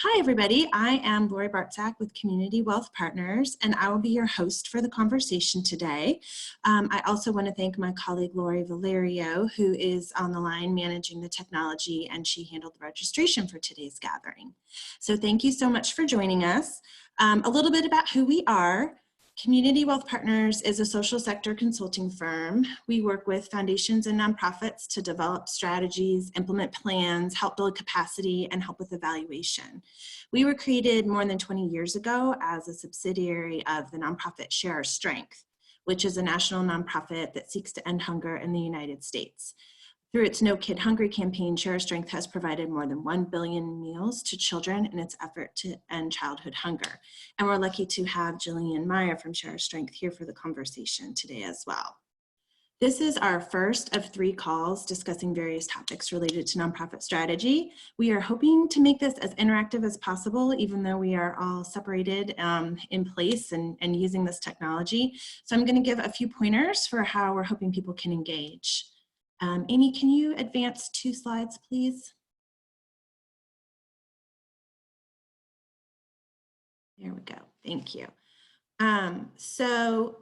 Hi, everybody. I am Lori Bartzak with Community Wealth Partners, and I will be your host for the conversation today. I also want to thank my colleague, Lori Valerio, who is on the line managing the technology, and she handled the registration for today's gathering. So thank you so much for joining us. A little bit about who we are. Community Wealth Partners is a social sector consulting firm. We work with foundations and nonprofits to develop strategies, implement plans, help build capacity, and help with evaluation. We were created more than 20 years ago as a subsidiary of the nonprofit Share Our Strength, which is a national nonprofit that seeks to end hunger in the United States. Through its No Kid Hungry campaign, Share Our Strength has provided more than 1 billion meals to children in its effort to end childhood hunger. And we're lucky to have Jillian Meyer from Share Our Strength here for the conversation today as well. This is our first of 3 calls discussing various topics related to nonprofit strategy. We are hoping to make this as interactive as possible, even though we are all separated in place and using this technology. So I'm going to give a few pointers for how we're hoping people can engage. Amy, can you advance 2 slides, please? There we go. Thank you. So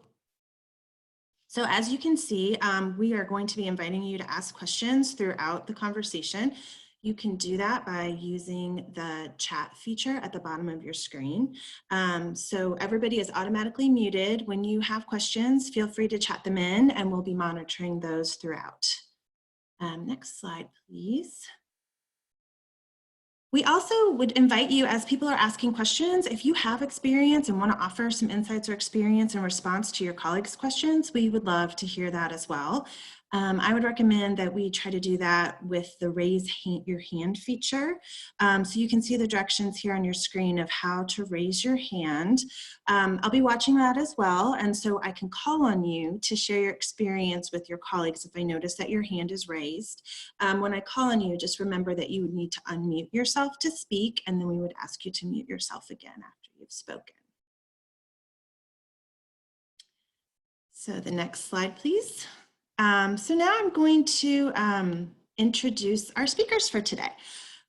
as you can see, we are going to be inviting you to ask questions throughout the conversation. You can do that by using the chat feature at the bottom of your screen. So everybody is automatically muted. When you have questions, feel free to chat them in, and we'll be monitoring those throughout. Next slide, please. We also would invite you, as people are asking questions, if you have experience and want to offer some insights or experience in response to your colleagues' questions, we would love to hear that as well. I would recommend that we try to do that with the raise your hand feature. So you can see the directions here on your screen of how to raise your hand. I'll be watching that as well, and so I can call on you to share your experience with your colleagues if I notice that your hand is raised. When I call on you, just remember that you would need to unmute yourself to speak, and then we would ask you to mute yourself again after you've spoken. So the next slide, please. So now I'm going to introduce our speakers for today.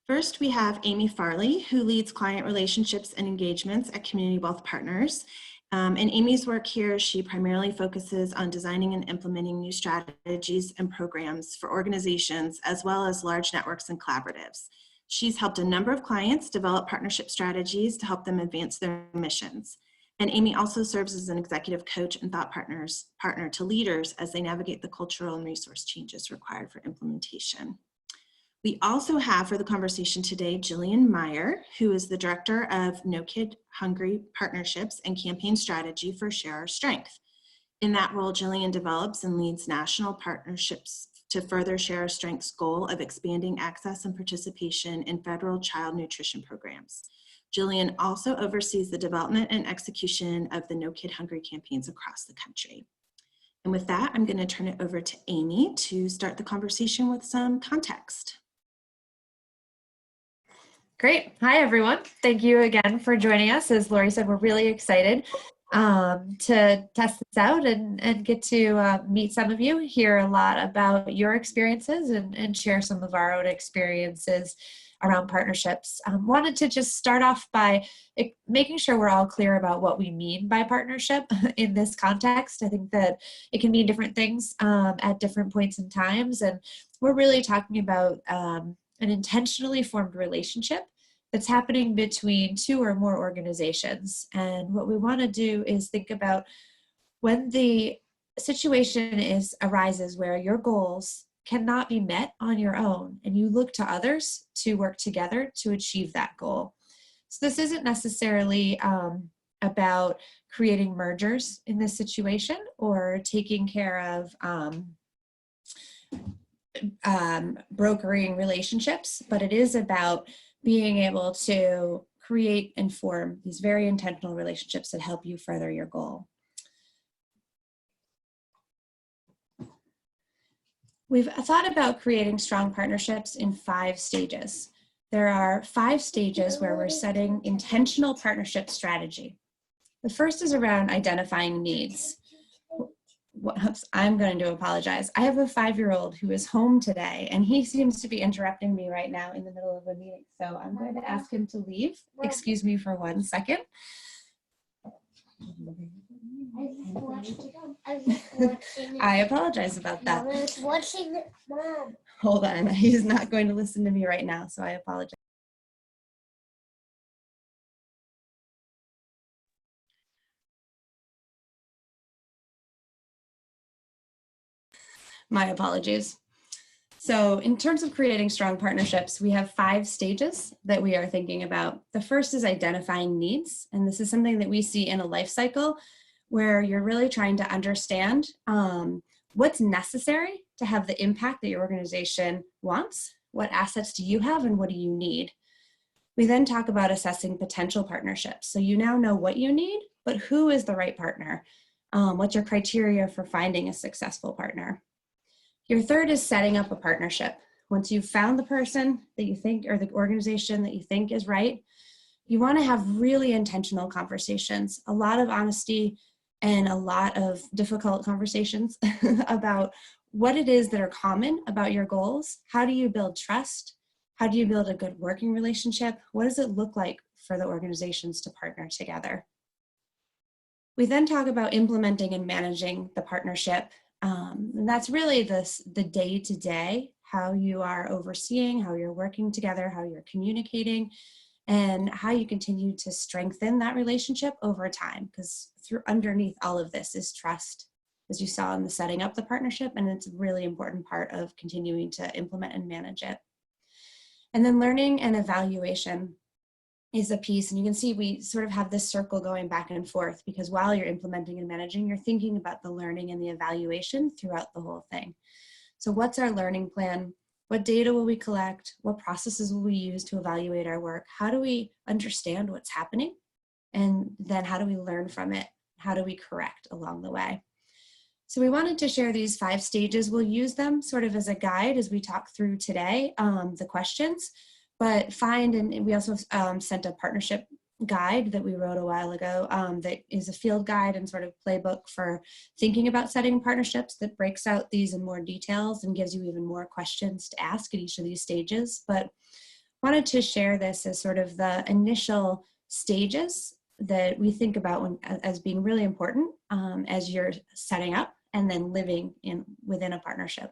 First, we have Amy Farley, who leads client relationships and engagements at Community Wealth Partners. In Amy's work here, she primarily focuses on designing and implementing new strategies and programs for organizations, as well as large networks and collaboratives. She's helped a number of clients develop partnership strategies to help them advance their missions. And Amy also serves as an executive coach and thought partner to leaders as they navigate the cultural and resource changes required for implementation. We also have for the conversation today, Jillian Meyer, who is the Director of No Kid Hungry Partnerships and Campaign Strategy for Share Our Strength. In that role, Jillian develops and leads national partnerships to further Share Our Strength's goal of expanding access and participation in federal child nutrition programs. Jillian also oversees the development and execution of the No Kid Hungry campaigns across the country. And with that, I'm going to turn it over to Amy to start the conversation with some context. Great. Hi, everyone. Thank you again for joining us. As Lori said, we're really excited to test this out and get to meet some of you, hear a lot about your experiences, and share some of our own experiences around partnerships. Wanted to just start off by making sure we're all clear about what we mean by partnership in this context. I think that it can mean different things at different points in times, and we're really talking about an intentionally formed relationship that's happening between 2 or more organizations. And what we want to do is think about when the situation arises where your goals cannot be met on your own, and you look to others to work together to achieve that goal. So this isn't necessarily about creating mergers in this situation or taking care of brokering relationships, but it is about being able to create and form these very intentional relationships that help you further your goal. We've thought about creating strong partnerships in 5 stages. There are 5 stages where we're setting intentional partnership strategy. The first is around identifying needs. I'm going to apologize. I have a 5-year-old who is home today, and he seems to be interrupting me right now in the middle of a meeting. So I'm going to ask him to leave. Excuse me for 1 second. I apologize about that. Hold on. He's not going to listen to me right now, so I apologize. My apologies. So in terms of creating strong partnerships, we have 5 stages that we are thinking about. The first is identifying needs. And this is something that we see in a life cycle where you're really trying to understand what's necessary to have the impact that your organization wants. What assets do you have and what do you need? We then talk about assessing potential partnerships. So you now know what you need, but who is the right partner? What's your criteria for finding a successful partner? Your third is setting up a partnership. Once you've found the person that you think, or the organization that you think is right, you want to have really intentional conversations, a lot of honesty and a lot of difficult conversations about what it is that are common about your goals. How do you build trust? How do you build a good working relationship? What does it look like for the organizations to partner together? We then talk about implementing and managing the partnership. And that's really the day-to-day, how you are overseeing, how you're working together, how you're communicating, and how you continue to strengthen that relationship over time. Because underneath all of this is trust, as you saw in the setting up the partnership, and it's a really important part of continuing to implement and manage it. And then learning and evaluation is a piece, and you can see we sort of have this circle going back and forth, because while you're implementing and managing, you're thinking about the learning and the evaluation throughout the whole thing. So what's our learning plan? What data will we collect? What processes will we use to evaluate our work? How do we understand what's happening? And then how do we learn from it? How do we correct along the way? So we wanted to share these 5 stages. We'll use them sort of as a guide as we talk through today, the questions. But and we also sent a partnership guide that we wrote a while ago that is a field guide and sort of playbook for thinking about setting partnerships that breaks out these in more details and gives you even more questions to ask at each of these stages. But wanted to share this as sort of the initial stages that we think about as being really important as you're setting up and then living within a partnership.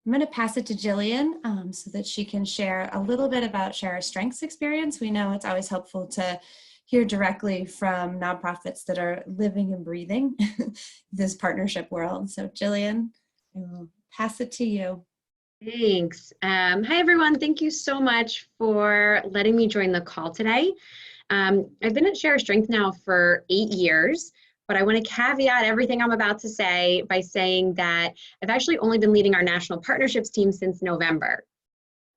I'm going to pass it to Jillian so that she can share a little bit about Share Our Strengths experience. We know it's always helpful to hear directly from nonprofits that are living and breathing this partnership world. So Jillian, I will pass it to you. Thanks. Hi, everyone. Thank you so much for letting me join the call today. I've been at Share Our Strength now for 8 years. But I want to caveat everything I'm about to say by saying that I've actually only been leading our national partnerships team since November.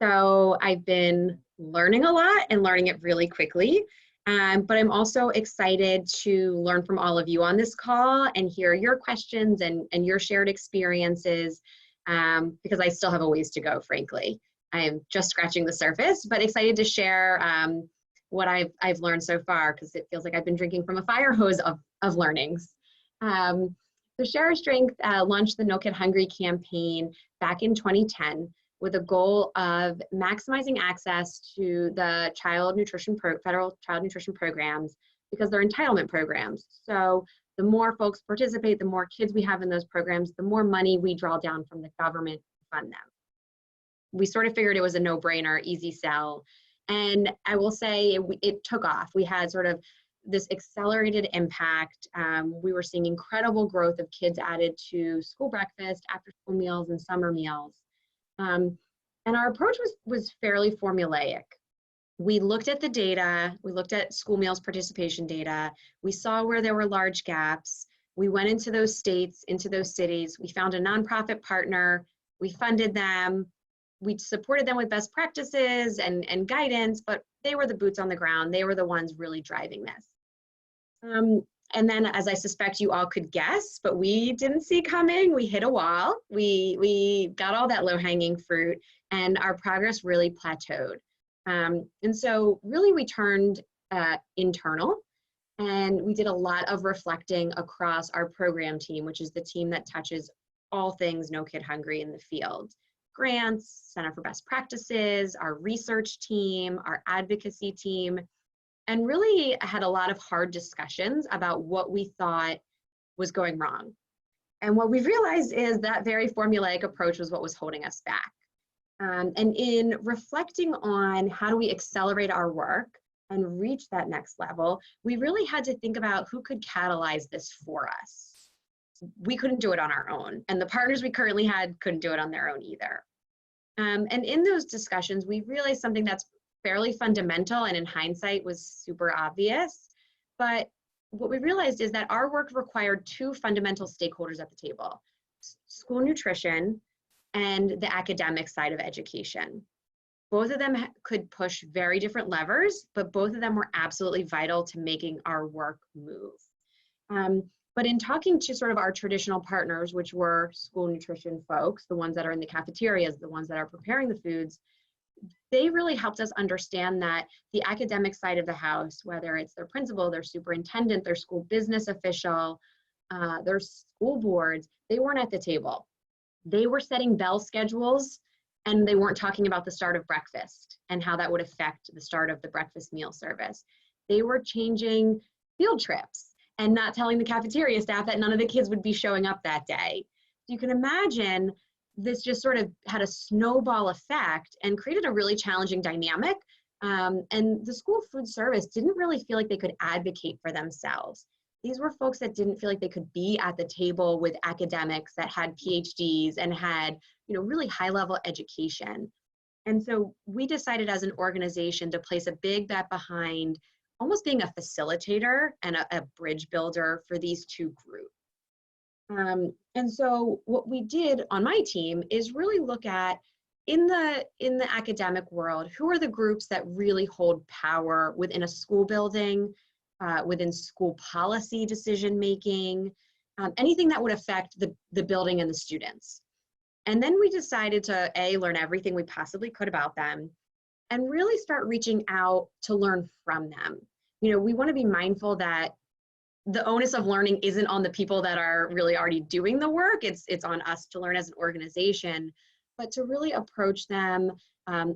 So I've been learning a lot and learning it really quickly. But I'm also excited to learn from all of you on this call and hear your questions and your shared experiences because I still have a ways to go, frankly. I'm just scratching the surface, but excited to share what I've learned so far, because it feels like I've been drinking from a fire hose of learnings. So Share Our Strength launched the No Kid Hungry campaign back in 2010 with a goal of maximizing access to the federal child nutrition programs, because they're entitlement programs. So the more folks participate, the more kids we have in those programs, the more money we draw down from the government to fund them. We sort of figured it was a no-brainer, easy sell. And I will say it took off. We had sort of this accelerated impact. We were seeing incredible growth of kids added to school breakfast, after school meals, and summer meals. And our approach was fairly formulaic. We looked at the data, we looked at school meals participation data, we saw where there were large gaps, we went into those states, into those cities, we found a nonprofit partner, we funded them, we supported them with best practices and guidance, but they were the boots on the ground. They were the ones really driving this. And then, as I suspect you all could guess, but we didn't see coming, we hit a wall. We got all that low-hanging fruit, and our progress really plateaued. And so really we turned internal. And we did a lot of reflecting across our program team, which is the team that touches all things No Kid Hungry in the field. Grants, Center for Best Practices, our research team, our advocacy team, and really had a lot of hard discussions about what we thought was going wrong. And what we realized is that very formulaic approach was what was holding us back. And in reflecting on how do we accelerate our work and reach that next level, we really had to think about who could catalyze this for us. We couldn't do it on our own, and the partners we currently had couldn't do it on their own either. And in those discussions, we realized something that's fairly fundamental and in hindsight was super obvious. But what we realized is that our work required two fundamental stakeholders at the table: school nutrition and the academic side of education. Both of them could push very different levers, but both of them were absolutely vital to making our work move. But in talking to sort of our traditional partners, which were school nutrition folks, the ones that are in the cafeterias, the ones that are preparing the foods, they really helped us understand that the academic side of the house, whether it's their principal, their superintendent, their school business official, their school boards, they weren't at the table. They were setting bell schedules, and they weren't talking about the start of breakfast and how that would affect the start of the breakfast meal service. They were changing field trips and not telling the cafeteria staff that none of the kids would be showing up that day. You can imagine this just sort of had a snowball effect and created a really challenging dynamic. And the school food service didn't really feel like they could advocate for themselves. These were folks that didn't feel like they could be at the table with academics that had PhDs and had, really high-level education. And so we decided as an organization to place a big bet behind almost being a facilitator and a bridge builder for these two groups. And so what we did on my team is really look at, in the academic world, who are the groups that really hold power within a school building, within school policy decision making, anything that would affect the building and the students. And then we decided to learn everything we possibly could about them and really start reaching out to learn from them. We want to be mindful that the onus of learning isn't on the people that are really already doing the work. It's on us to learn as an organization, but to really approach them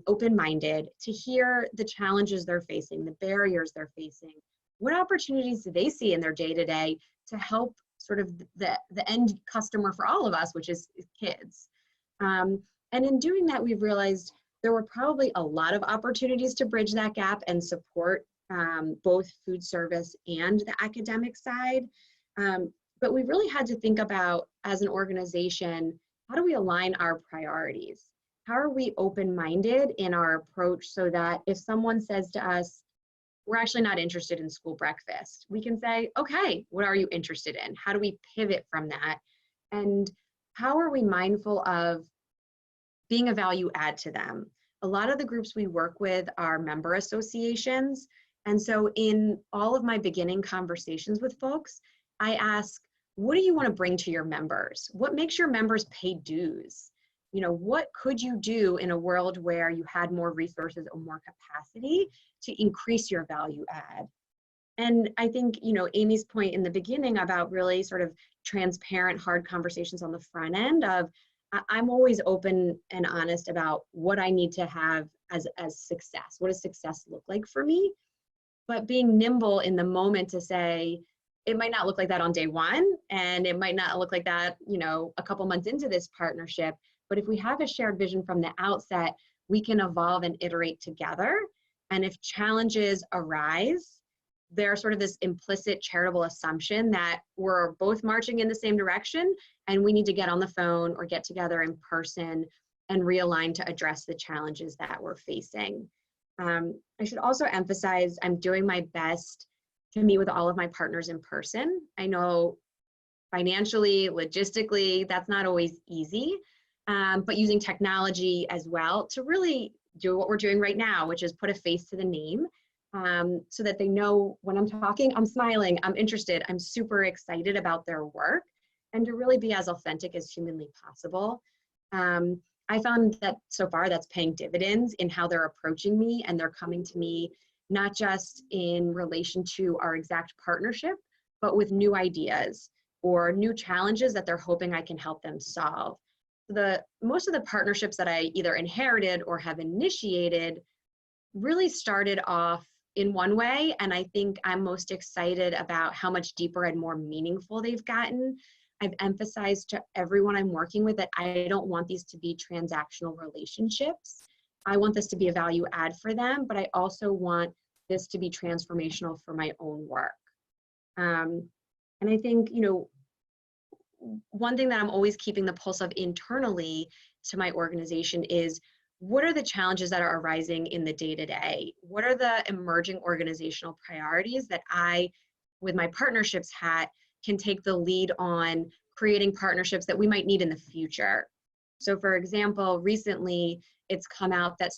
open-minded, to hear the challenges they're facing, the barriers they're facing. What opportunities do they see in their day-to-day to help sort of the end customer for all of us, which is kids. And in doing that, we've realized there were probably a lot of opportunities to bridge that gap and support both food service and the academic side. But we really had to think about, as an organization, how do we align our priorities? How are we open-minded in our approach so that if someone says to us, we're actually not interested in school breakfast, we can say, okay, what are you interested in? How do we pivot from that? And how are we mindful of being a value add to them? A lot of the groups we work with are member associations. And so in all of my beginning conversations with folks, I ask, what do you want to bring to your members? What makes your members pay dues? What could you do in a world where you had more resources or more capacity to increase your value add? And I think, Amy's point in the beginning about really sort of transparent, hard conversations on the front end of, I'm always open and honest about what I need to have as success. What does success look like for me? But being nimble in the moment to say, it might not look like that on day one, and it might not look like that, a couple months into this partnership. But if we have a shared vision from the outset, we can evolve and iterate together. And if challenges arise, there's sort of this implicit charitable assumption that we're both marching in the same direction and we need to get on the phone or get together in person and realign to address the challenges that we're facing. I should also emphasize, I'm doing my best to meet with all of my partners in person. I know financially, logistically, that's not always easy, but using technology as well to really do what we're doing right now, which is put a face to the name, so that they know when I'm talking, I'm smiling, I'm interested, I'm super excited about their work, and to really be as authentic as humanly possible. I found that so far that's paying dividends in how they're approaching me, and they're coming to me not just in relation to our exact partnership, but with new ideas or new challenges that they're hoping I can help them solve. Most of the partnerships that I either inherited or have initiated really started off in one way, and I think I'm most excited about how much deeper and more meaningful they've gotten. I've emphasized to everyone I'm working with that I don't want these to be transactional relationships. I want this to be a value add for them, but I also want this to be transformational for my own work. And I think, one thing that I'm always keeping the pulse of internally to my organization is, what are the challenges that are arising in the day-to-day? What are the emerging organizational priorities that I, with my partnerships hat, can take the lead on creating partnerships that we might need in the future? So for example, recently it's come out that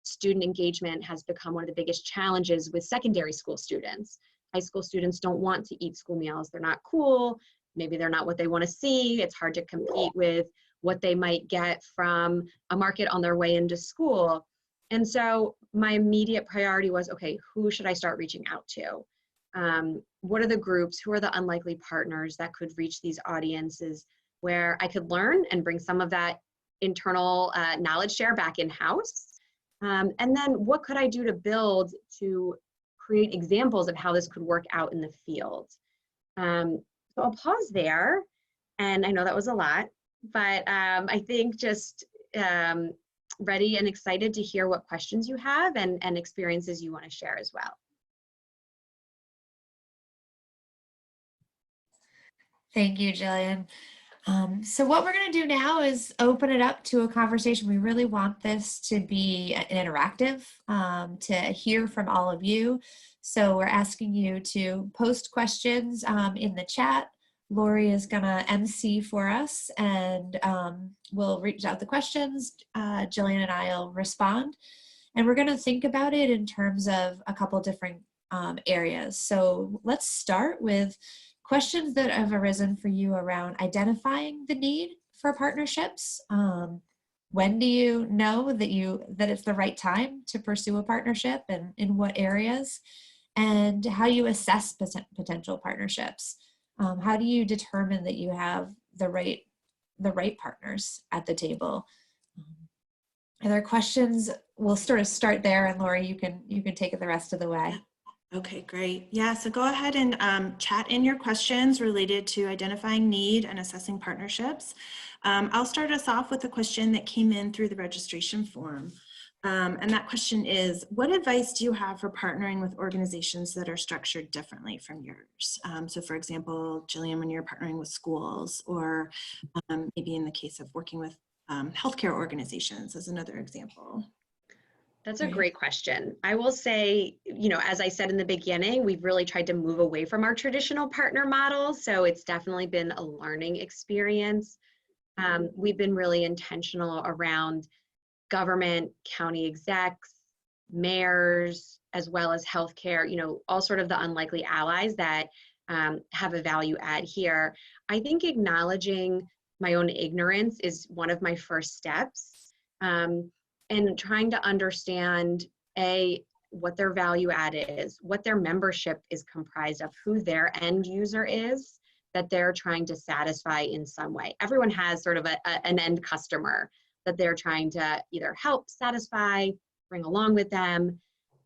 student engagement has become one of the biggest challenges with secondary school students. High school students don't want to eat school meals. They're not cool. Maybe they're not what they want to see. It's hard to compete with what they might get from a market on their way into school. And so my immediate priority was, okay, who should I start reaching out to? What are the groups? Who are the unlikely partners that could reach these audiences where I could learn and bring some of that internal knowledge share back in-house? And then what could I do to build to create examples of how this could work out in the field? So I'll pause there. And I know that was a lot, but I think just ready and excited to hear what questions you have and experiences you want to share as well. Thank you, Jillian. So what we're going to do now is open it up to a conversation. We really want this to be interactive, to hear from all of you. So we're asking you to post questions in the chat. Lori is going to MC for us, and we'll reach out the questions. Jillian and I will respond. And we're going to think about it in terms of a couple different areas. So let's start with questions that have arisen for you around identifying the need for partnerships. When do you know that it's the right time to pursue a partnership, and in what areas? And how you assess potential partnerships. How do you determine that you have the right partners at the table? Are there questions? We'll sort of start there, and Lori, you can take it the rest of the way. Okay, great. Yeah, so go ahead and chat in your questions related to identifying need and assessing partnerships. I'll start us off with a question that came in through the registration form. And that question is, what advice do you have for partnering with organizations that are structured differently from yours? So for example, Jillian, when you're partnering with schools, or maybe in the case of working with healthcare organizations as another example. That's a great question. I will say, as I said in the beginning, we've really tried to move away from our traditional partner model. So it's definitely been a learning experience. We've been really intentional around government, county execs, mayors, as well as healthcare, all sort of the unlikely allies that have a value add here. I think acknowledging my own ignorance is one of my first steps. And trying to understand, what their value add is, what their membership is comprised of, who their end user is that they're trying to satisfy in some way. Everyone has sort of an end customer that they're trying to either help satisfy, bring along with them,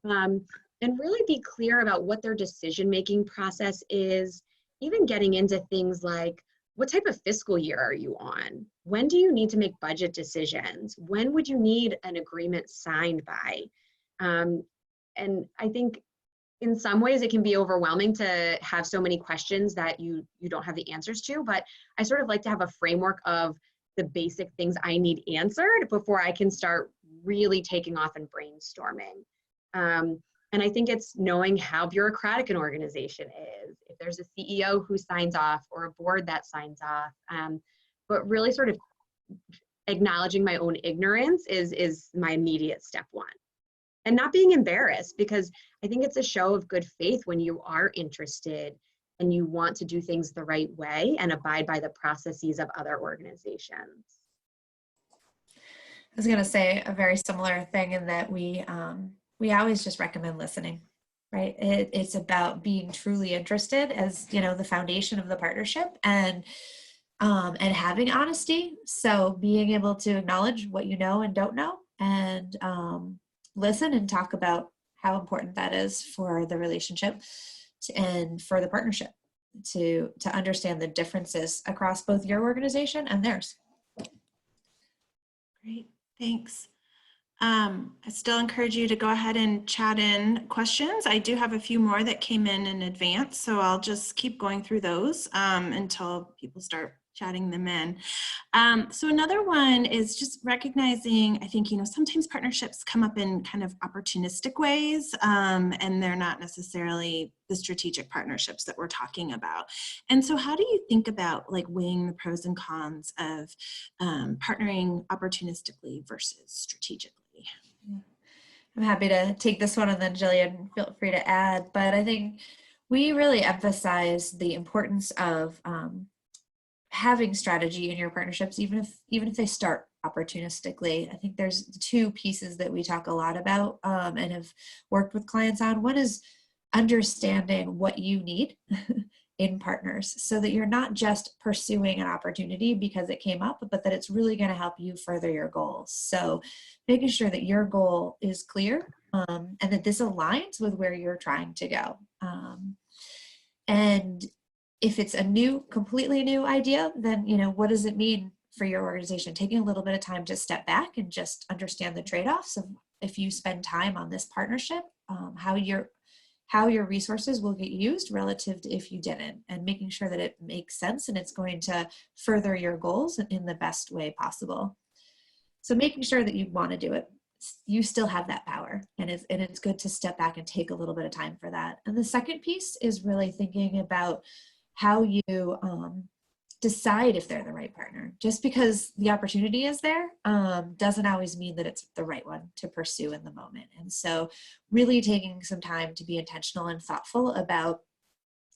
and really be clear about what their decision-making process is, even getting into things like, what type of fiscal year are you on? When do you need to make budget decisions? When would you need an agreement signed by? And I think in some ways it can be overwhelming to have so many questions that you don't have the answers to, but I sort of like to have a framework of the basic things I need answered before I can start really taking off and brainstorming. And I think it's knowing how bureaucratic an organization is, if there's a CEO who signs off or a board that signs off, but really sort of acknowledging my own ignorance is my immediate step one. And not being embarrassed, because I think it's a show of good faith when you are interested and you want to do things the right way and abide by the processes of other organizations. I was going to say a very similar thing in that we always just recommend listening, right? It's about being truly interested as, the foundation of the partnership, and having honesty. So being able to acknowledge what you know and don't know, and listen and talk about how important that is for the relationship and for the partnership, to understand the differences across both your organization and theirs. Great, thanks. I still encourage you to go ahead and chat in questions. I do have a few more that came in advance, so I'll just keep going through those until people start chatting them in. So another one is just recognizing, I think, sometimes partnerships come up in kind of opportunistic ways, and they're not necessarily the strategic partnerships that we're talking about. And so how do you think about like weighing the pros and cons of partnering opportunistically versus strategically? I'm happy to take this one, and then Jillian, feel free to add. But I think we really emphasize the importance of having strategy in your partnerships, even if they start opportunistically. I think there's two pieces that we talk a lot about and have worked with clients on. One is understanding what you need in partners, so that you're not just pursuing an opportunity because it came up, but that it's really going to help you further your goals. So making sure that your goal is clear, and that this aligns with where you're trying to go. And if it's a completely new idea, then, what does it mean for your organization? Taking a little bit of time to step back and just understand the trade-offs of, if you spend time on this partnership, how your resources will get used relative to if you didn't, and making sure that it makes sense and it's going to further your goals in the best way possible. So making sure that you want to do it, you still have that power, and it's good to step back and take a little bit of time for that. And the second piece is really thinking about how you decide if they're the right partner. Just because the opportunity is there doesn't always mean that it's the right one to pursue in the moment. And so really taking some time to be intentional and thoughtful about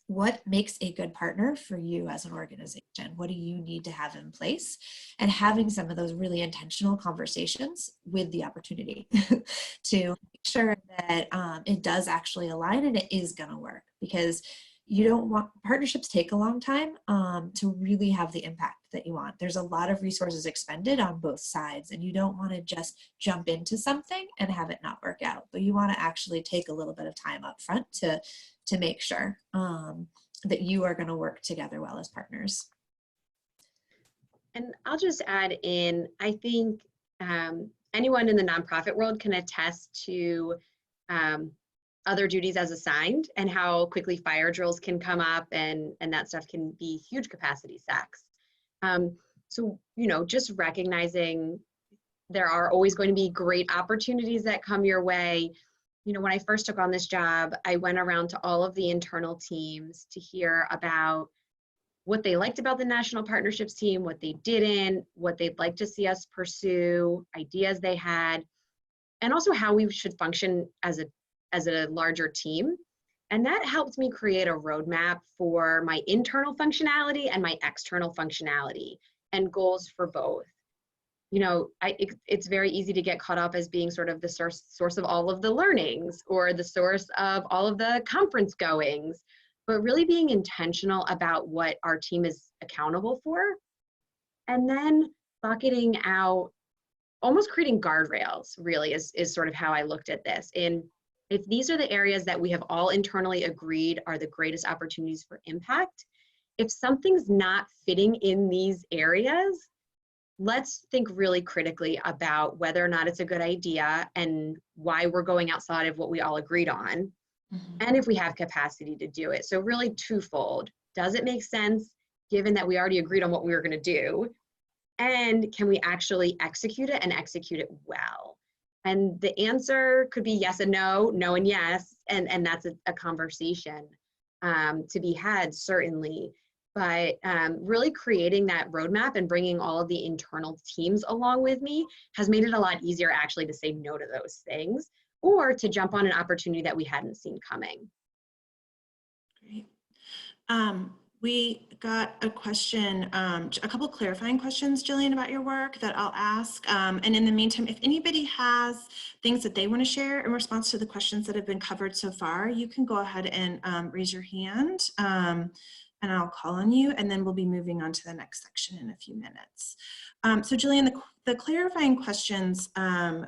what makes a good partner for you as an organization. What do you need to have in place? And having some of those really intentional conversations with the opportunity to make sure that it does actually align and it is going to work, because you don't want partnerships take a long time to really have the impact that you want. There's a lot of resources expended on both sides, and you don't want to just jump into something and have it not work out, but you want to actually take a little bit of time up front to make sure that you are going to work together well as partners. And I'll just add in, I think anyone in the nonprofit world can attest to other duties as assigned, and how quickly fire drills can come up, and that stuff can be huge capacity sacks. So, just recognizing there are always going to be great opportunities that come your way. When I first took on this job, I went around to all of the internal teams to hear about what they liked about the national partnerships team, what they didn't, what they'd like to see us pursue, ideas they had, and also how we should function as a larger team. And that helped me create a roadmap for my internal functionality and my external functionality, and goals for both. It's very easy to get caught up as being sort of the source of all of the learnings, or the source of all of the conference goings, but really being intentional about what our team is accountable for, and then bucketing out, almost creating guardrails, really is sort of how I looked at this. And if these are the areas that we have all internally agreed are the greatest opportunities for impact, if something's not fitting in these areas, let's think really critically about whether or not it's a good idea and why we're going outside of what we all agreed on, and if we have capacity to do it. So really twofold. Does it make sense given that we already agreed on what we were going to do? And can we actually execute it, and execute it well? And the answer could be yes and no, no and yes, and that's a conversation to be had, certainly. But really creating that roadmap and bringing all of the internal teams along with me has made it a lot easier actually to say no to those things, or to jump on an opportunity that we hadn't seen coming. Great. We got a question, a couple clarifying questions, Jillian, about your work that I'll ask. And in the meantime, if anybody has things that they want to share in response to the questions that have been covered so far, you can go ahead and raise your hand and I'll call on you, and then we'll be moving on to the next section in a few minutes. So Jillian, the clarifying questions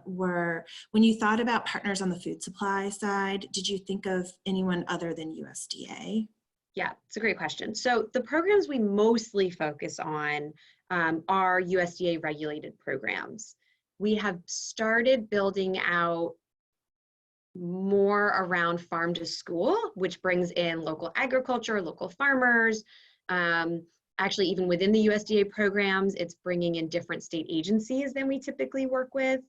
were, when you thought about partners on the food supply side, did you think of anyone other than USDA? Yeah, it's a great question. So the programs we mostly focus on are USDA regulated programs. We have started building out more around farm to school, which brings in local agriculture, local farmers. Actually, even within the USDA programs, it's bringing in different state agencies than we typically work with.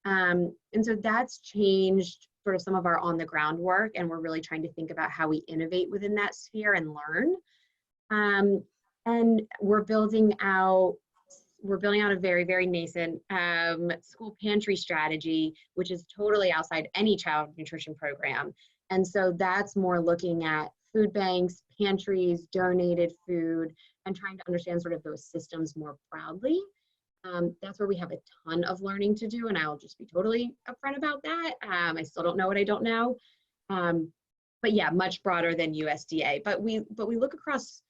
And so that's changed sort of some of our on the ground work, and we're really trying to think about how we innovate within that sphere and learn. And we're building out a very, very nascent school pantry strategy, which is totally outside any child nutrition program. And so that's more looking at food banks, pantries, donated food, and trying to understand sort of those systems more broadly. That's where we have a ton of learning to do, and I'll just be totally upfront about that. I still don't know what I don't know. But yeah, much broader than USDA. But we look across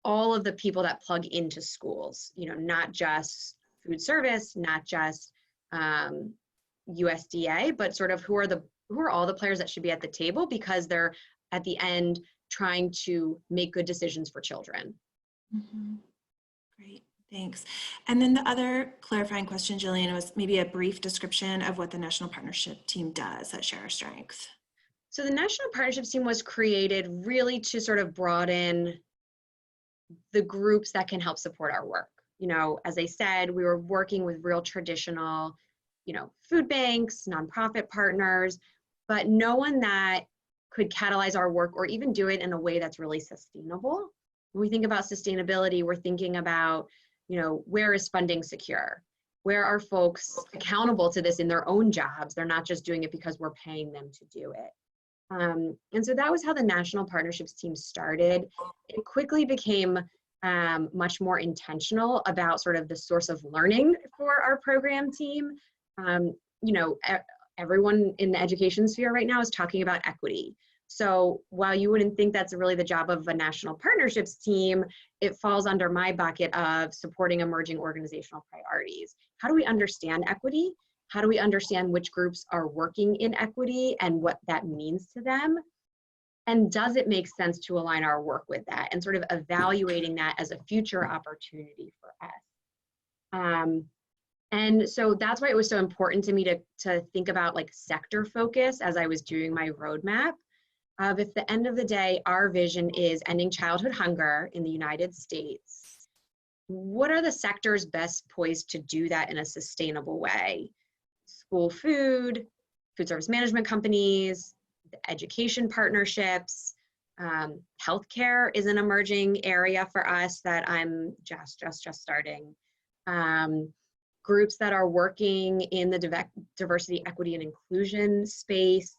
all of the people that plug into schools, you know, not just food service, not just USDA, but sort of who are all the players that should be at the table, because they're at the end trying to make good decisions for children. Mm-hmm. Great, thanks. And then the other clarifying question, Jillian, was maybe a brief description of what the National Partnership Team does at Share Our Strength. So the National Partnerships Team was created really to sort of broaden the groups that can help support our work. You know, as I said, we were working with real traditional, you know, food banks, nonprofit partners, but no one that could catalyze our work or even do it in a way that's really sustainable. When we think about sustainability, we're thinking about, you know, where is funding secure? Where are folks accountable to this in their own jobs? They're not just doing it because we're paying them to do it. And so that was how the National Partnerships Team started. It quickly became much more intentional about sort of the source of learning for our program team. You know, everyone in the education sphere right now is talking about equity. So while you wouldn't think that's really the job of a National Partnerships Team, it falls under my bucket of supporting emerging organizational priorities. How do we understand equity? How do we understand which groups are working in equity and what that means to them? And does it make sense to align our work with that, and sort of evaluating that as a future opportunity for us? And so that's why it was so important to me to think about like sector focus as I was doing my roadmap. If at the end of the day, our vision is ending childhood hunger in the United States, what are the sectors best poised to do that in a sustainable way? School food, food service management companies, education partnerships, healthcare is an emerging area for us that I'm just starting. Groups that are working in the diversity, equity, and inclusion space.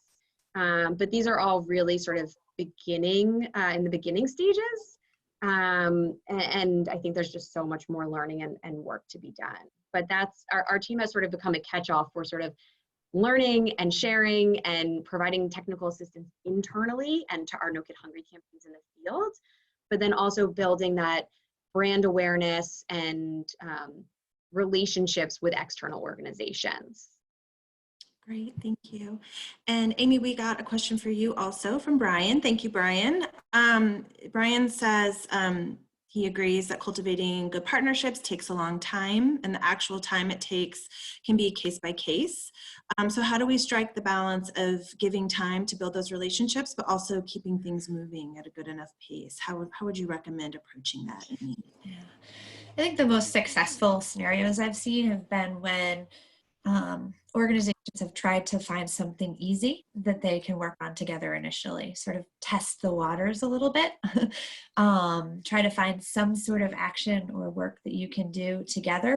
But these are all really sort of beginning, in the beginning stages. And I think there's just so much more learning and work to be done. But that's, our team has sort of become a catch-all for sort of learning and sharing and providing technical assistance internally and to our No Kid Hungry campaigns in the field, but then also building that brand awareness and relationships with external organizations. Great, thank you. And Amy, we got a question for you also from Brian. Thank you, Brian. Brian says he agrees that cultivating good partnerships takes a long time, and the actual time it takes can be case by case. So how do we strike the balance of giving time to build those relationships, but also keeping things moving at a good enough pace? How would you recommend approaching that, Amy? Yeah. I think the most successful scenarios I've seen have been when organizations have tried to find something easy that they can work on together initially, sort of test the waters a little bit, try to find some sort of action or work that you can do together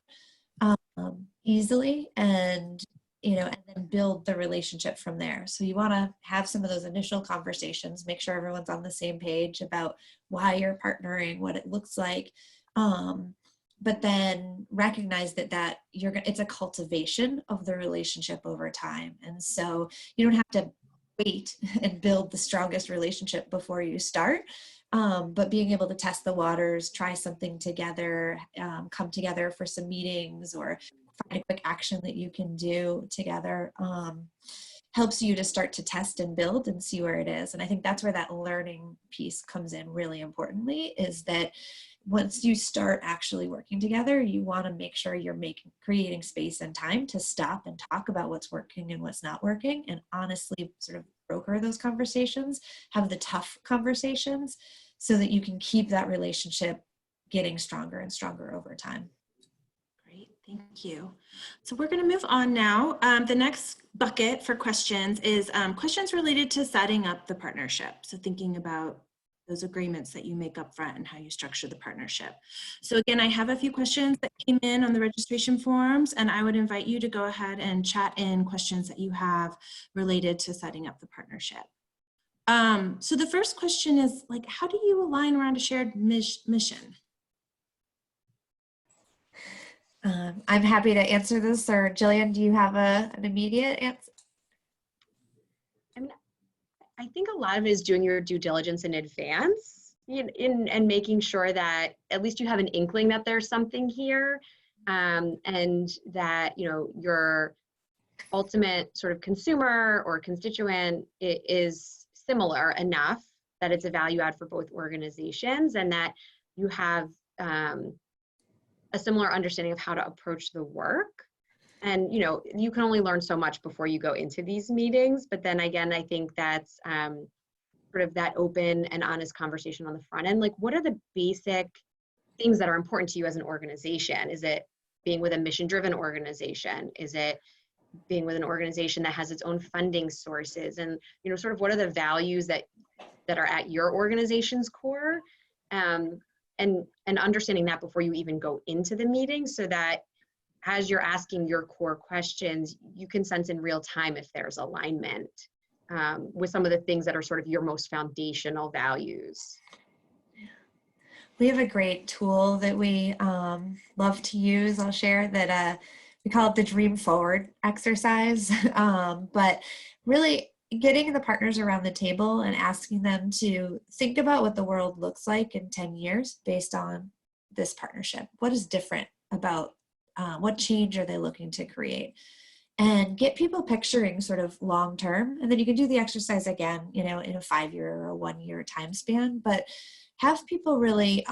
easily, and and then build the relationship from there. So you want to have some of those initial conversations, make sure everyone's on the same page about why you're partnering, what it looks like. But then recognize that it's a cultivation of the relationship over time. And so you don't have to wait and build the strongest relationship before you start. But being able to test the waters, try something together, come together for some meetings, or find a quick action that you can do together, helps you to start to test and build and see where it is. And I think that's where that learning piece comes in really importantly, is that once you start actually working together, you want to make sure you're creating space and time to stop and talk about what's working and what's not working, and honestly sort of broker those conversations, have the tough conversations, so that you can keep that relationship getting stronger and stronger over time. Great, thank you. So we're going to move on now. The next bucket for questions is questions related to setting up the partnership. So thinking about those agreements that you make up front and how you structure the partnership. So again, I have a few questions that came in on the registration forms, and I would invite you to go ahead and chat in questions that you have related to setting up the partnership. So the first question is, like, how do you align around a shared mission? I'm happy to answer this, or Jillian, do you have an immediate answer? I think a lot of it is doing your due diligence in advance and making sure that at least you have an inkling that there's something here, and that your ultimate sort of consumer or constituent is similar enough that it's a value add for both organizations, and that you have a similar understanding of how to approach the work. And you can only learn so much before you go into these meetings, but then again, I think that's sort of that open and honest conversation on the front end. Like, what are the basic things that are important to you as an organization? Is it being with a mission-driven organization? Is it being with an organization that has its own funding sources? And sort of what are the values that are at your organization's core? And understanding that before you even go into the meeting, so that as you're asking your core questions, you can sense in real time if there's alignment with some of the things that are sort of your most foundational values. We have a great tool that we love to use. I'll share that we call it the Dream Forward exercise. But really getting the partners around the table and asking them to think about what the world looks like in 10 years based on this partnership. What is different about what change are they looking to create? And get people picturing sort of long term. And then you can do the exercise again, in a 5-year or a 1-year time span, but have people really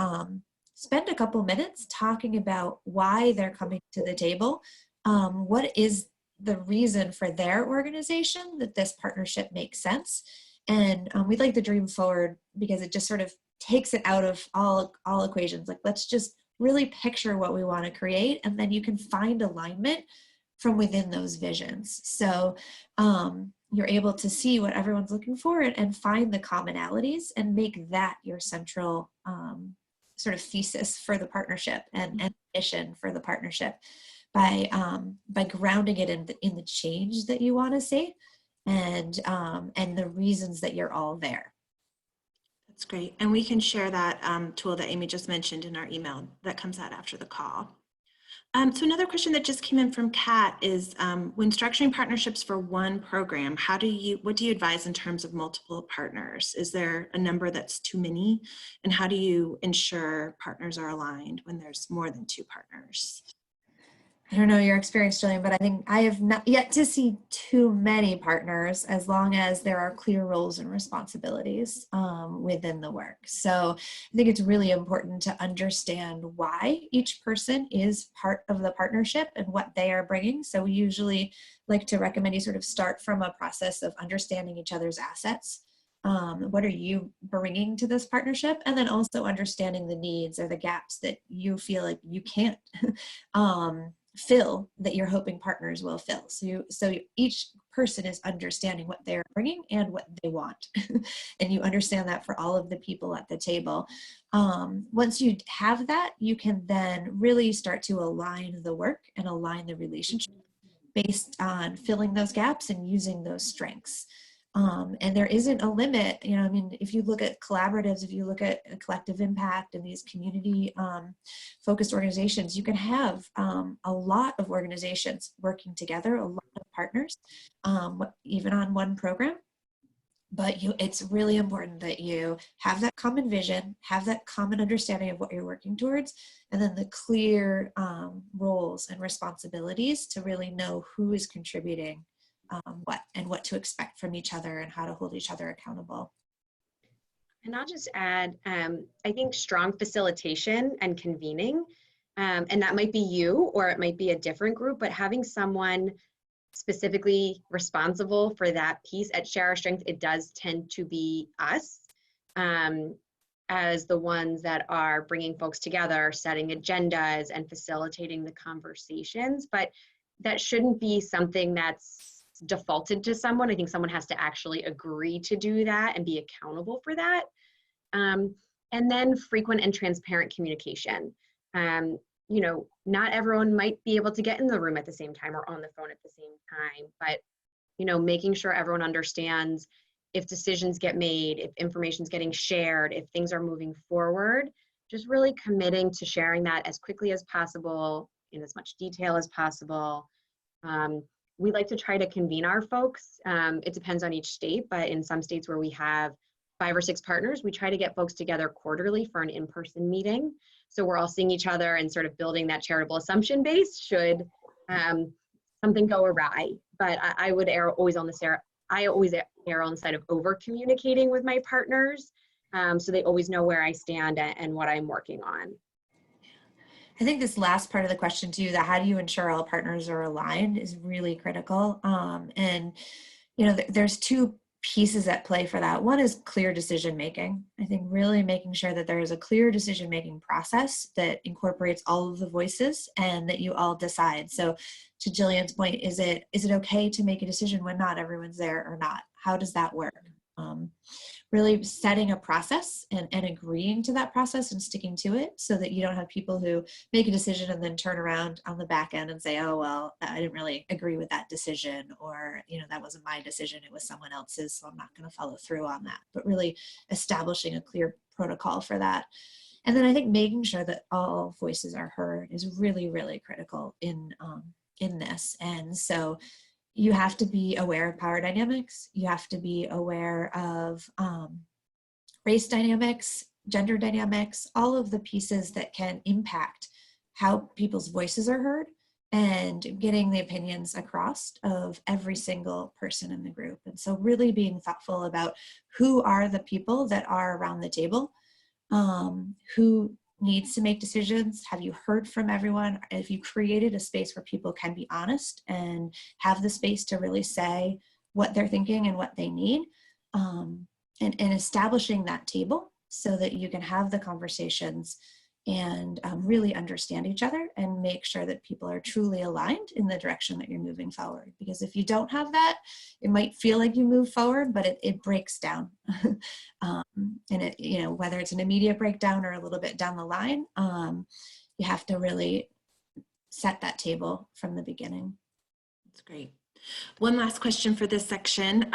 spend a couple minutes talking about why they're coming to the table. What is the reason for their organization that this partnership makes sense? And we like the Dream Forward because it just sort of takes it out of all equations. Like, let's just really picture what we want to create, and then you can find alignment from within those visions. So you're able to see what everyone's looking for and find the commonalities and make that your central sort of thesis for the partnership and mission for the partnership by grounding it in the change that you want to see and the reasons that you're all there. That's great. And we can share that tool that Amy just mentioned in our email that comes out after the call. So another question that just came in from Kat is, when structuring partnerships for one program, what do you advise in terms of multiple partners? Is there a number that's too many? And how do you ensure partners are aligned when there's more than 2 partners? I don't know your experience, Jillian, but I think I have not yet to see too many partners, as long as there are clear roles and responsibilities within the work. So I think it's really important to understand why each person is part of the partnership and what they are bringing. So we usually like to recommend you sort of start from a process of understanding each other's assets. What are you bringing to this partnership? And then also understanding the needs or the gaps that you feel like you can't fill that you're hoping partners will fill. So each person is understanding what they're bringing and what they want. And you understand that for all of the people at the table. Once you have that, you can then really start to align the work and align the relationship based on filling those gaps and using those strengths. And there isn't a limit, you know, I mean, if you look at collaboratives, if you look at a collective impact and these community focused organizations, you can have a lot of organizations working together, a lot of partners, even on one program. But it's really important that you have that common vision, have that common understanding of what you're working towards, and then the clear roles and responsibilities to really know who is contributing what and what to expect from each other and how to hold each other accountable. And I'll just add, I think strong facilitation and convening, and that might be you or it might be a different group, but having someone specifically responsible for that piece at Share Our Strength, it does tend to be us as the ones that are bringing folks together, setting agendas and facilitating the conversations. But that shouldn't be something that's defaulted to someone. I think someone has to actually agree to do that and be accountable for that. And then frequent and transparent communication. You know, not everyone might be able to get in the room at the same time or on the phone at the same time, but, you know, making sure everyone understands if decisions get made, if information's getting shared, if things are moving forward, just really committing to sharing that as quickly as possible in as much detail as possible. We like to try to convene our folks. It depends on each state, but in some states where we have 5 or 6 partners, we try to get folks together quarterly for an in-person meeting. So we're all seeing each other and sort of building that charitable assumption base should something go awry. But I would always err on the side of over communicating with my partners, so they always know where I stand and what I'm working on. I think this last part of the question too, that how do you ensure all partners are aligned, is really critical. And you know, there's 2 pieces at play for that. One is clear decision making. I think really making sure that there is a clear decision making process that incorporates all of the voices and that you all decide. So to Jillian's point, is it okay to make a decision when not everyone's there or not? How does that work? Really setting a process and agreeing to that process and sticking to it so that you don't have people who make a decision and then turn around on the back end and say, oh, well, I didn't really agree with that decision, or, you know, that wasn't my decision, it was someone else's, so I'm not going to follow through on that. But really establishing a clear protocol for that. And then I think making sure that all voices are heard is really, really critical in this. And so you have to be aware of power dynamics. You have to be aware of race dynamics, gender dynamics, all of the pieces that can impact how people's voices are heard and getting the opinions across of every single person in the group. And so really being thoughtful about who are the people that are around the table, who needs to make decisions. Have you heard from everyone? Have you created a space where people can be honest and have the space to really say what they're thinking and what they need, and establishing that table so that you can have the conversations and really understand each other and make sure that people are truly aligned in the direction that you're moving forward. Because if you don't have that, it might feel like you move forward, but it breaks down. And it, you know, whether it's an immediate breakdown or a little bit down the line, you have to really set that table from the beginning. That's great. One last question for this section.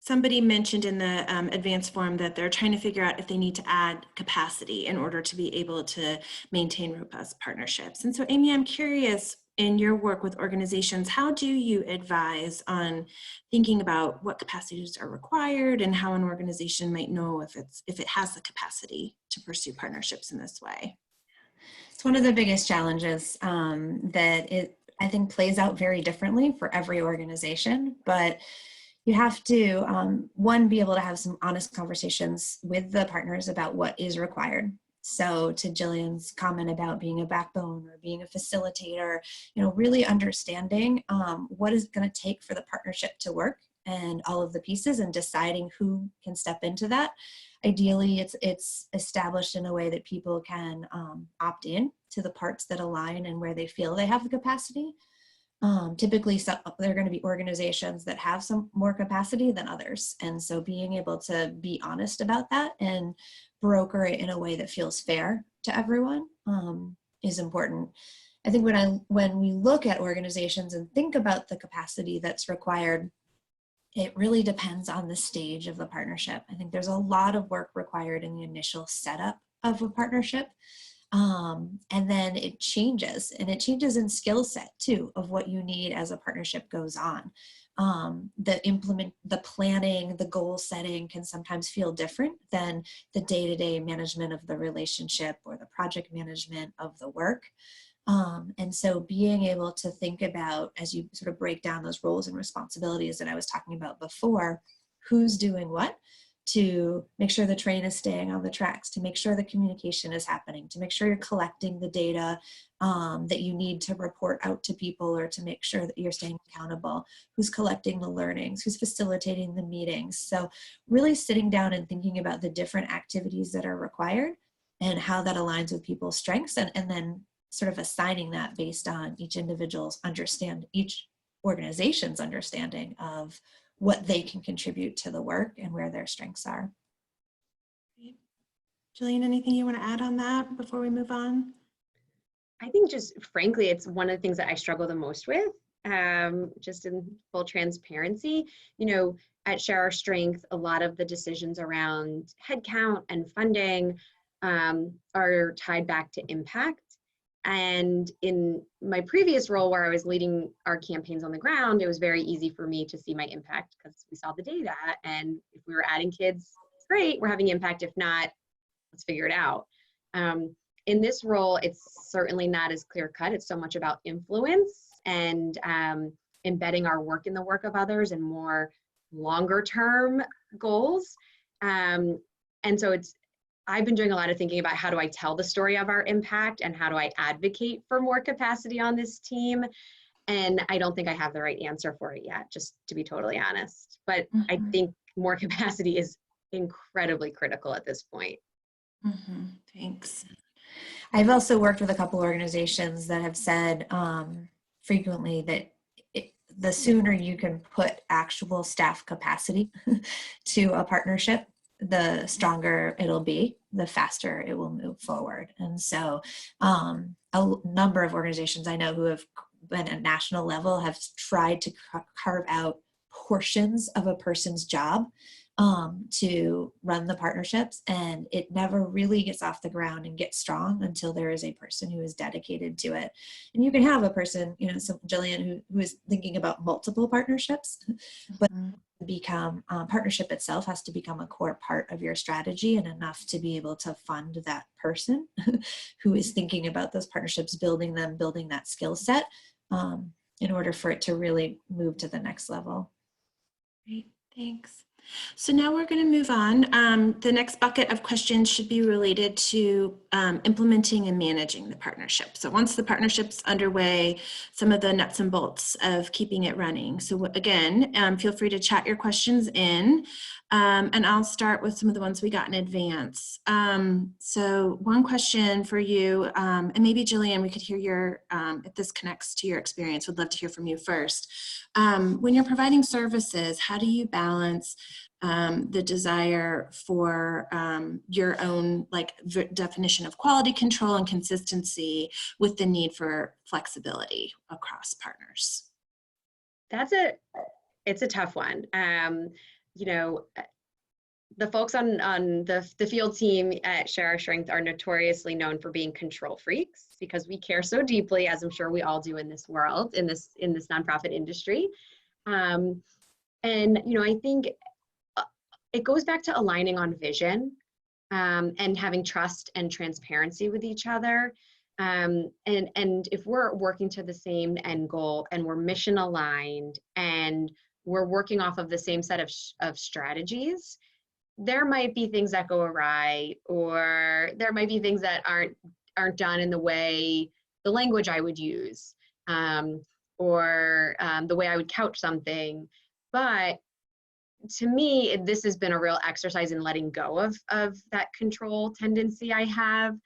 Somebody mentioned in the advanced form that they're trying to figure out if they need to add capacity in order to be able to maintain robust partnerships. And so, Amy, I'm curious, in your work with organizations, how do you advise on thinking about what capacities are required and how an organization might know if it has the capacity to pursue partnerships in this way? It's one of the biggest challenges that I think plays out very differently for every organization, but you have to, one, be able to have some honest conversations with the partners about what is required. So to Jillian's comment about being a backbone or being a facilitator, you know, really understanding what is going to take for the partnership to work and all of the pieces and deciding who can step into that. Ideally, it's established in a way that people can opt in to the parts that align and where they feel they have the capacity. Typically, there are going to be organizations that have some more capacity than others. And so being able to be honest about that and broker it in a way that feels fair to everyone is important. I think when we look at organizations and think about the capacity that's required, it really depends on the stage of the partnership. I think there's a lot of work required in the initial setup of a partnership. And then it changes, and it changes in skill set too of what you need as a partnership goes on. The planning, the goal setting can sometimes feel different than the day-to-day management of the relationship or the project management of the work. And so being able to think about, as you sort of break down those roles and responsibilities that I was talking about before, who's doing what, to make sure the train is staying on the tracks, to make sure the communication is happening, to make sure you're collecting the data that you need to report out to people or to make sure that you're staying accountable, who's collecting the learnings, who's facilitating the meetings. So really sitting down and thinking about the different activities that are required and how that aligns with people's strengths, and then sort of assigning that based on each organization's understanding of what they can contribute to the work and where their strengths are. Great. Jillian, anything you want to add on that before we move on? I think just frankly, it's one of the things that I struggle the most with, just in full transparency. You know, at Share Our Strength, a lot of the decisions around headcount and funding are tied back to impact. And in my previous role where I was leading our campaigns on the ground, it was very easy for me to see my impact because we saw the data. And if we were adding kids, great, we're having impact. If not, let's figure it out. In this role, it's certainly not as clear cut. It's so much about influence and embedding our work in the work of others and more longer term goals. And so I've been doing a lot of thinking about how do I tell the story of our impact and how do I advocate for more capacity on this team. And I don't think I have the right answer for it yet, just to be totally honest. But I think more capacity is incredibly critical at this point. Thanks. I've also worked with a couple organizations that have said frequently that the sooner you can put actual staff capacity to a partnership, the stronger it'll be, the faster it will move forward. And so a number of organizations I know who have been at national level have tried to carve out portions of a person's job to run the partnerships, and it never really gets off the ground and gets strong until there is a person who is dedicated to it. And you can have a person, you know, so Jillian, who is thinking about multiple partnerships, but partnership itself has to become a core part of your strategy and enough to be able to fund that person who is thinking about those partnerships, building that skill set in order for it to really move to the next level. Great, thanks. So now we're going to move on. The next bucket of questions should be related to implementing and managing the partnership. So once the partnership's underway, some of the nuts and bolts of keeping it running. So again, feel free to chat your questions in, and I'll start with some of the ones we got in advance. So one question for you, and maybe Jillian, we could hear your, if this connects to your experience, would love to hear from you first. When you're providing services, how do you balance the desire for your own definition of quality control and consistency with the need for flexibility across partners? It's a tough one. You know, the folks on the field team at Share Our Strength are notoriously known for being control freaks because we care so deeply, as I'm sure we all do in this world, in this nonprofit industry. And you know, I think it goes back to aligning on vision and having trust and transparency with each other. And if we're working to the same end goal and we're mission aligned and we're working off of the same set of strategies, there might be things that go awry, or there might be things that aren't done in the language I would use, or the way I would couch something. But to me, this has been a real exercise in letting go of that control tendency I have,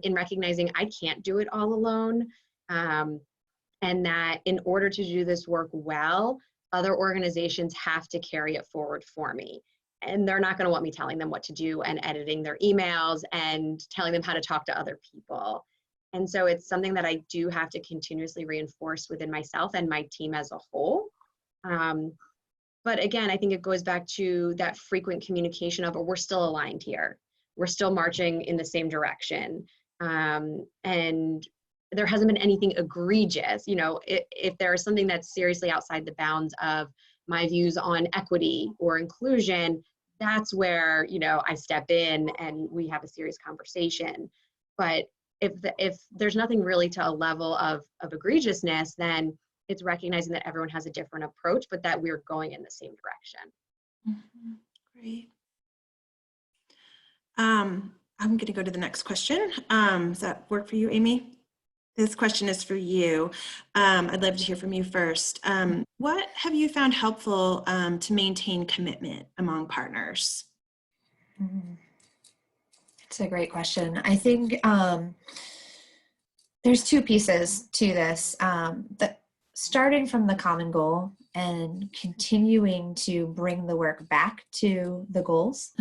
in recognizing I can't do it all alone, and that in order to do this work well, other organizations have to carry it forward for me. And they're not going to want me telling them what to do and editing their emails and telling them how to talk to other people. And so it's something that I do have to continuously reinforce within myself and my team as a whole. But again, I think it goes back to that frequent communication of, we're still aligned here. We're still marching in the same direction. And there hasn't been anything egregious. You know, if there is something that's seriously outside the bounds of my views on equity or inclusion, that's where, you know, I step in and we have a serious conversation. But if there's nothing really to a level of egregiousness, then it's recognizing that everyone has a different approach, but that we're going in the same direction. Mm-hmm. Great. I'm going to go to the next question. Does that work for you, Amy? This question is for you. I'd love to hear from you first. What have you found helpful to maintain commitment among partners? It's a great question. I think there's two pieces to this. Starting from the common goal and continuing to bring the work back to the goals,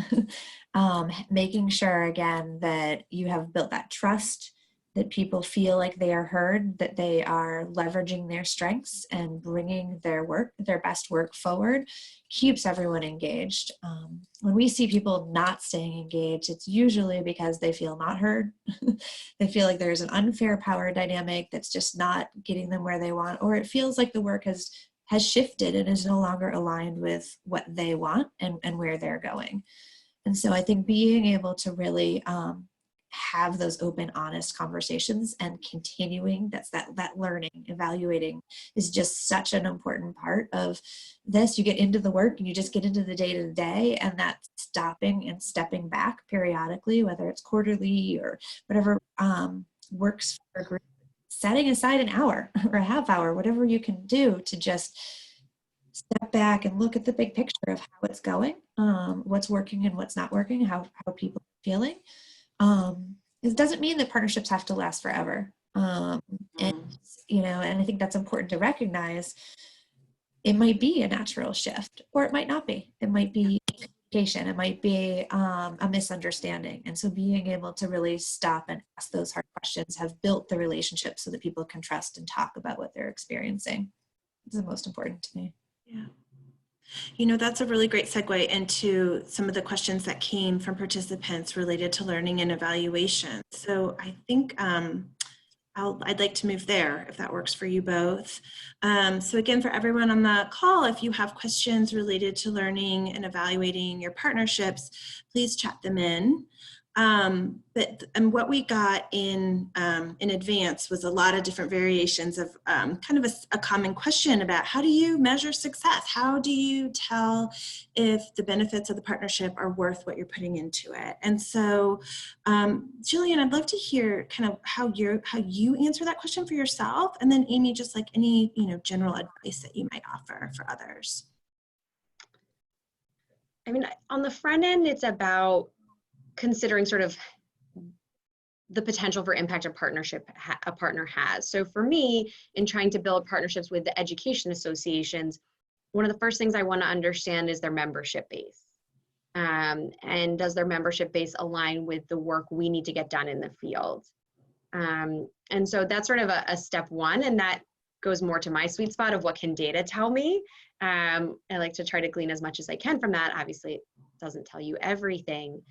making sure again that you have built that trust, that people feel like they are heard, that they are leveraging their strengths and bringing their work, their best work forward, keeps everyone engaged. When we see people not staying engaged, it's usually because they feel not heard. They feel like there's an unfair power dynamic that's just not getting them where they want, or it feels like the work has shifted and is no longer aligned with what they want and where they're going. And so I think being able to really have those open, honest conversations and continuing, that learning, evaluating is just such an important part of this. You get into the work and you just get into the day-to-day, and that stopping and stepping back periodically, whether it's quarterly or whatever works for a group, setting aside an hour or a half hour, whatever you can do to just step back and look at the big picture of how it's going, what's working and what's not working, how people are feeling. It doesn't mean that partnerships have to last forever. And, you know, and I think that's important to recognize. It might be a natural shift, or it might not be. It might be communication. It might be a misunderstanding. And so being able to really stop and ask those hard questions, have built the relationship so that people can trust and talk about what they're experiencing. It's the most important to me. Yeah. You know, that's a really great segue into some of the questions that came from participants related to learning and evaluation. So I think I'd like to move there if that works for you both. So again, for everyone on the call, if you have questions related to learning and evaluating your partnerships, please chat them in. And what we got in advance was a lot of different variations of kind of a common question about how do you measure success? How do you tell if the benefits of the partnership are worth what you're putting into it? And so, Jillian, I'd love to hear kind of how you answer that question for yourself, and then Amy, just like any general advice that you might offer for others. I mean, on the front end, it's about considering sort of the potential for impact a partner has. So for me, in trying to build partnerships with the education associations, one of the first things I want to understand is their membership base. And does their membership base align with the work we need to get done in the field? And so that's sort of a step one, and that goes more to my sweet spot of what can data tell me. I like to try to glean as much as I can from that. Obviously, it doesn't tell you everything.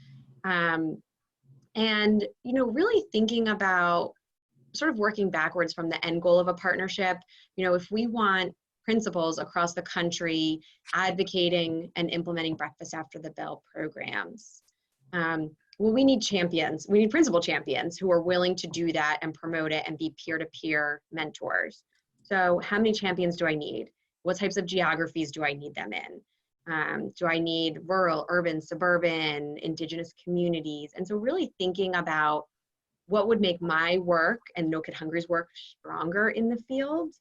And, really thinking about sort of working backwards from the end goal of a partnership. If we want principals across the country advocating and implementing breakfast after the bell programs, well, we need champions. We need principal champions who are willing to do that and promote it and be peer-to-peer mentors. So how many champions do I need? What types of geographies do I need them in? Do I need rural, urban, suburban, indigenous communities? And so really thinking about what would make my work and No Kid Hungry's work stronger in the field.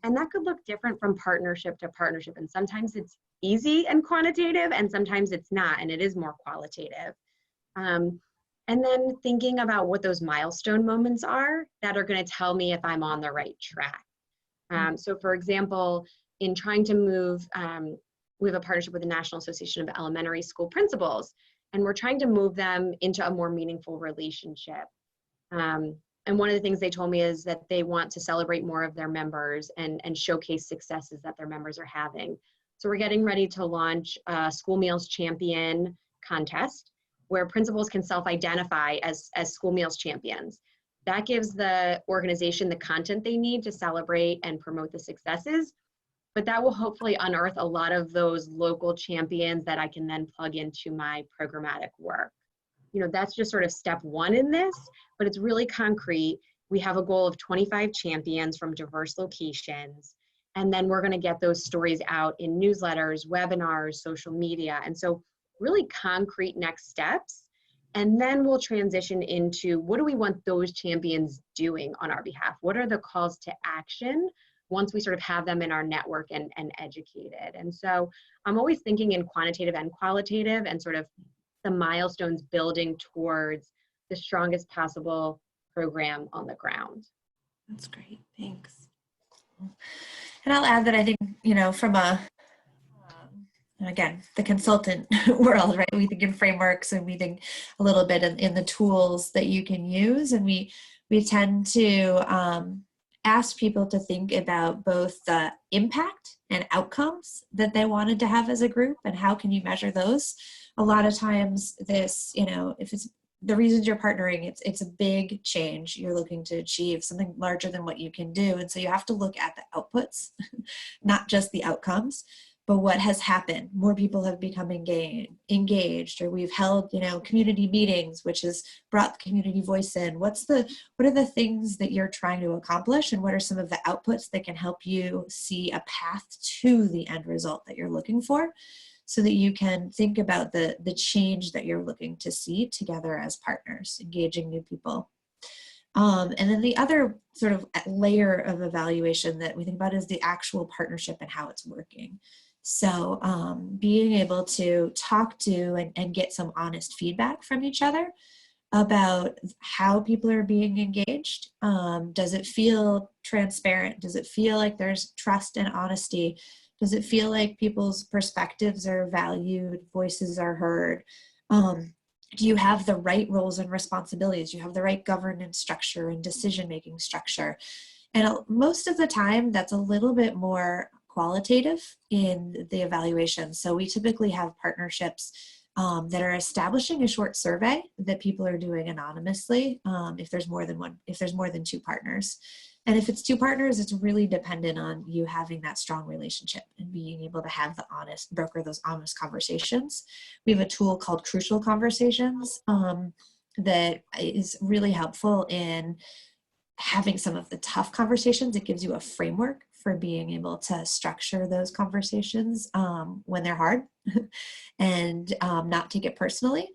And that could look different from partnership to partnership. And sometimes it's easy and quantitative, and sometimes it's not, and it is more qualitative. And then thinking about what those milestone moments are that are going to tell me if I'm on the right track. So for example, in trying to move, we have a partnership with the National Association of Elementary School Principals, and we're trying to move them into a more meaningful relationship. And one of the things they told me is that they want to celebrate more of their members and showcase successes that their members are having. So we're getting ready to launch a School Meals Champion contest where principals can self-identify as school meals champions. That gives the organization the content they need to celebrate and promote the successes, but that will hopefully unearth a lot of those local champions that I can then plug into my programmatic work. You know, that's just sort of step one in this, but it's really concrete. We have a goal of 25 champions from diverse locations, and then we're going to get those stories out in newsletters, webinars, social media. And so really concrete next steps. And then we'll transition into what do we want those champions doing on our behalf? What are the calls to action once we sort of have them in our network and educated? And so I'm always thinking in quantitative and qualitative and sort of the milestones building towards the strongest possible program on the ground. That's great. Thanks. And I'll add that I think, you know, from again, the consultant world, right? We think in frameworks and we think a little bit in the tools that you can use. And we tend to ask people to think about both the impact and outcomes that they wanted to have as a group and how can you measure those. A lot of times this, you know, if it's the reasons you're partnering, it's a big change. You're looking to achieve something larger than what you can do. And so you have to look at the outputs, not just the outcomes, but what has happened. More people have become engaged, or we've held, you know, community meetings, which has brought the community voice in. What are the things that you're trying to accomplish, and what are some of the outputs that can help you see a path to the end result that you're looking for, so that you can think about the change that you're looking to see together as partners, engaging new people. And then the other sort of layer of evaluation that we think about is the actual partnership and how it's working. So being able to talk to and get some honest feedback from each other about how people are being engaged. Does it feel transparent? Does it feel like there's trust and honesty? Does it feel like people's perspectives are valued, voices are heard? Do you have the right roles and responsibilities? Do you have the right governance structure and decision-making structure? And most of the time, that's a little bit more qualitative in the evaluation. So we typically have partnerships that are establishing a short survey that people are doing anonymously if there's more than two partners. And if it's two partners, it's really dependent on you having that strong relationship and being able to have broker those honest conversations. We have a tool called Crucial Conversations that is really helpful in having some of the tough conversations. It gives you a framework for being able to structure those conversations when they're hard and not take it personally.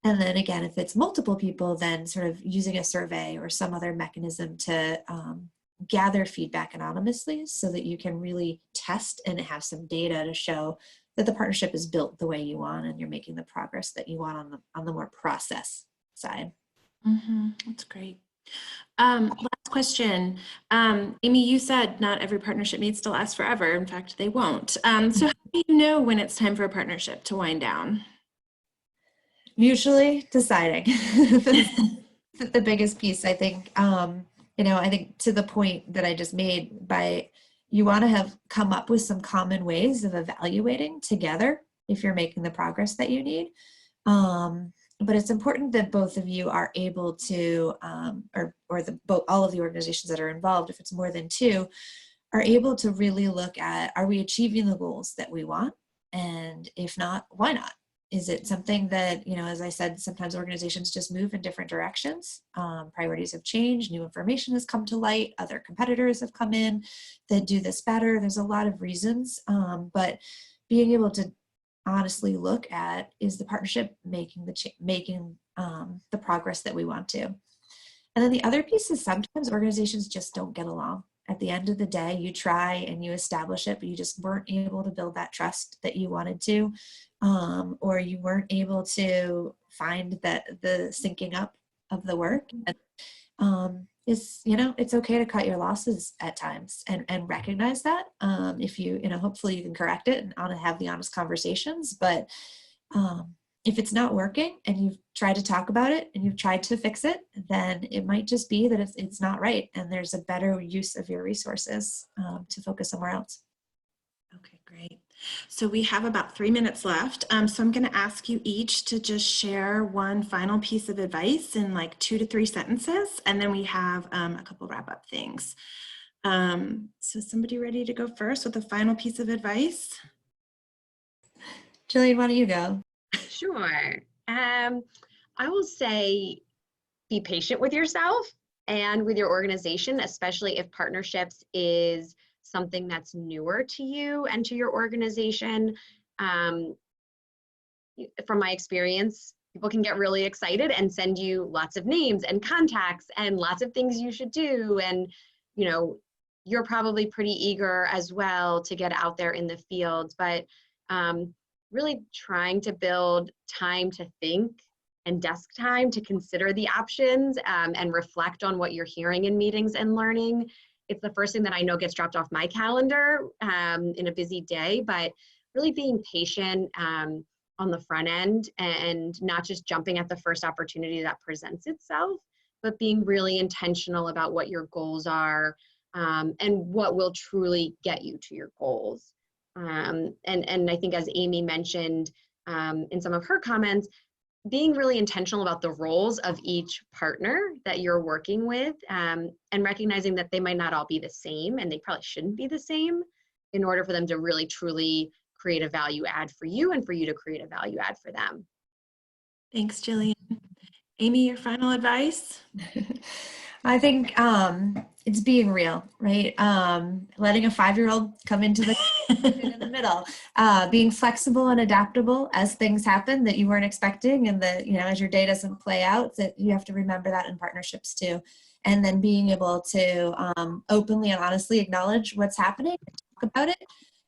And then again, if it's multiple people, then sort of using a survey or some other mechanism to gather feedback anonymously so that you can really test and have some data to show that the partnership is built the way you want and you're making the progress that you want on the more process side. Mm-hmm. That's great. Last question. Amy, you said not every partnership needs to last forever. In fact, they won't. So how do you know when it's time for a partnership to wind down? Mutually deciding. The biggest piece, I think, I think to the point that I just made, you want to have come up with some common ways of evaluating together if you're making the progress that you need. But it's important that both of you are able to, all of the organizations that are involved, if it's more than two, are able to really look at, are we achieving the goals that we want? And if not, why not? Is it something that, as I said, sometimes organizations just move in different directions. Priorities have changed, new information has come to light, other competitors have come in that do this better. There's a lot of reasons, but being able to honestly look at, is the partnership making the progress that we want to? And then the other piece is sometimes organizations just don't get along. At the end of the day, you try and you establish it, but you just weren't able to build that trust that you wanted to, or you weren't able to find that the syncing up of the work. It's okay to cut your losses at times and recognize that. If you, hopefully you can correct it and have the honest conversations, but If it's not working and you've tried to talk about it and you've tried to fix it, then it might just be that it's not right and there's a better use of your resources to focus somewhere else. Okay, great. So we have about 3 minutes left. So I'm going to ask you each to just share one final piece of advice in like 2 to 3 sentences, and then we have a couple wrap-up things. So somebody ready to go first with a final piece of advice? Jillian, why don't you go? Sure. I will say be patient with yourself and with your organization, especially if partnerships is something that's newer to you and to your organization. From my experience, people can get really excited and send you lots of names and contacts and lots of things you should do. And, you know, you're probably pretty eager as well to get out there in the field, but really trying to build time to think and desk time to consider the options and reflect on what you're hearing in meetings and learning. It's the first thing that I know gets dropped off my calendar in a busy day, but really being patient on the front end and not just jumping at the first opportunity that presents itself, but being really intentional about what your goals are and what will truly get you to your goals. And I think as Amy mentioned in some of her comments, being really intentional about the roles of each partner that you're working with and recognizing that they might not all be the same and they probably shouldn't be the same in order for them to really truly create a value add for you and for you to create a value add for them. Thanks, Jillian. Amy, your final advice? I think it's being real, right? Letting a 5-year-old come into the in the middle, being flexible and adaptable as things happen that you weren't expecting, and that, you know, as your day doesn't play out, that you have to remember that in partnerships too. And then being able to openly and honestly acknowledge what's happening, talk about it,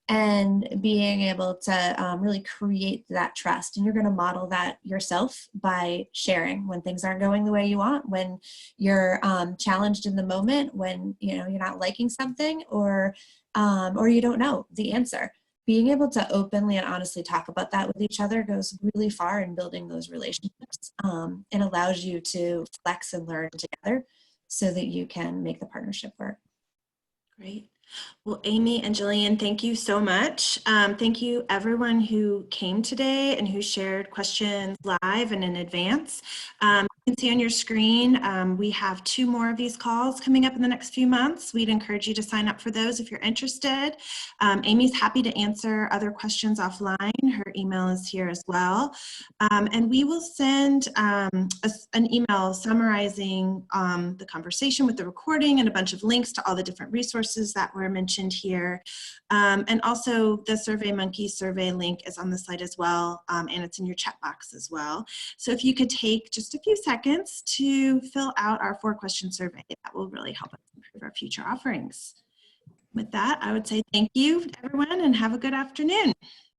and being able to really create that trust. And you're going to model that yourself by sharing when things aren't going the way you want, when you're challenged in the moment, when you're not liking something, or you don't know the answer. Being able to openly and honestly talk about that with each other goes really far in building those relationships. It allows you to flex and learn together so that you can make the partnership work. Great. Well, Amy and Jillian, thank you so much. Thank you everyone who came today and who shared questions live and in advance. You can see on your screen, we have 2 more of these calls coming up in the next few months. We'd encourage you to sign up for those if you're interested. Amy's happy to answer other questions offline. Her email is here as well. And we will send an email summarizing the conversation with the recording and a bunch of links to all the different resources that were mentioned here. And also the SurveyMonkey survey link is on the slide as well, and it's in your chat box as well. So if you could take just a few seconds to fill out our 4-question survey, that will really help us improve our future offerings. With that, I would say thank you everyone and have a good afternoon.